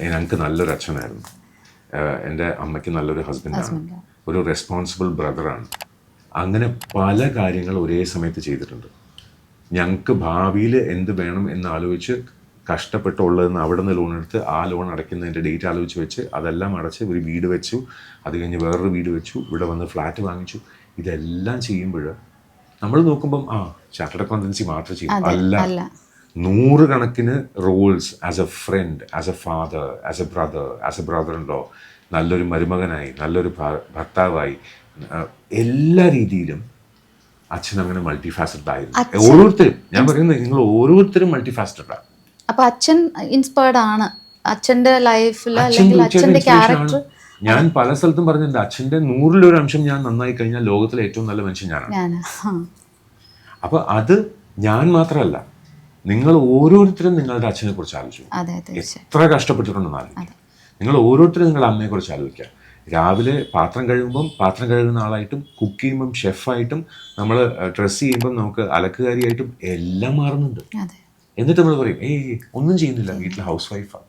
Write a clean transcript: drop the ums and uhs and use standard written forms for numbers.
ഞങ്ങൾക്ക് നല്ലൊരു അച്ഛനായിരുന്നു, എൻ്റെ അമ്മയ്ക്ക് നല്ലൊരു ഹസ്ബൻഡാണ്, ഒരു റെസ്പോൺസിബിൾ ബ്രദറാണ്. അങ്ങനെ പല കാര്യങ്ങൾ ഒരേ സമയത്ത് ചെയ്തിട്ടുണ്ട്. ഞങ്ങൾക്ക് ഭാവിയിൽ എന്ത് വേണം എന്ന് ആലോചിച്ച് കഷ്ടപ്പെട്ടുള്ളതെന്ന് അവിടെ നിന്ന് ലോൺ എടുത്ത് ആ ലോൺ അടയ്ക്കുന്നതിൻ്റെ ഡേറ്റ് ആലോചിച്ച് വെച്ച് അതെല്ലാം അടച്ച് ഒരു വീട് വെച്ചു. അത് കഴിഞ്ഞ് വേറൊരു വീട് വെച്ചു, ഇവിടെ വന്ന് ഫ്ലാറ്റ് വാങ്ങിച്ചു. ഇതെല്ലാം ചെയ്യുമ്പോൾ നമ്മൾ നോക്കുമ്പം ചാർട്ടേഡ് അക്കൗണ്ടൻസി മാത്രം ചെയ്യും, അല്ല, 100 കണക്കിന് roles as a friend, as a father, as a brother in law, നല്ലൊരു മരുമകനായി, നല്ലൊരു ഭർത്താവായി, എല്ലാ രീതിയിലും അച്ഛൻ അങ്ങനെ മൾട്ടി ഫാസറ്റഡ് ആയിരുന്നു. ഓരോരുത്തരും, ഞാൻ പറയുന്നത് നിങ്ങൾ ഓരോരുത്തരും മൾട്ടി ഫാസറ്റഡാണ്. അപ്പൊ അച്ഛൻ ഇൻസ്പയർഡ് ആണ് അച്ഛന്റെ ലൈഫിൽ, അല്ലെങ്കിൽ അച്ഛന്റെ ക്യാരക്ടർ. ഞാൻ പല സ്ഥലത്തും പറഞ്ഞിട്ടുണ്ട്, അച്ഛന്റെ 100-ൽ 1 അംശം ഞാൻ നന്നായി കഴിഞ്ഞാൽ ലോകത്തിലെ ഏറ്റവും നല്ല മനുഷ്യൻ ഞാനാണ്. അപ്പൊ അത് ഞാൻ മാത്രമല്ല, നിങ്ങൾ ഓരോരുത്തരും നിങ്ങളുടെ അച്ഛനെ കുറിച്ച് ആലോചിച്ചു, എത്ര കഷ്ടപ്പെട്ടിട്ടുണ്ടെന്ന്. നിങ്ങൾ ഓരോരുത്തരും നിങ്ങളുടെ അമ്മയെ കുറിച്ച് ആലോചിക്കുക. രാവിലെ പാത്രം കഴുകുമ്പം പാത്രം കഴുകുന്ന ആളായിട്ടും, കുക്ക് ചെയ്യുമ്പം ഷെഫായിട്ടും, നമ്മൾ ഡ്രസ്സ് ചെയ്യുമ്പം നമുക്ക് അലക്കുകാരിയായിട്ടും എല്ലാം മാറുന്നുണ്ട്. എന്നിട്ട് നമ്മൾ പറയും ഒന്നും ചെയ്യുന്നില്ല, വീട്ടിൽ ഹൗസ് വൈഫാണ്.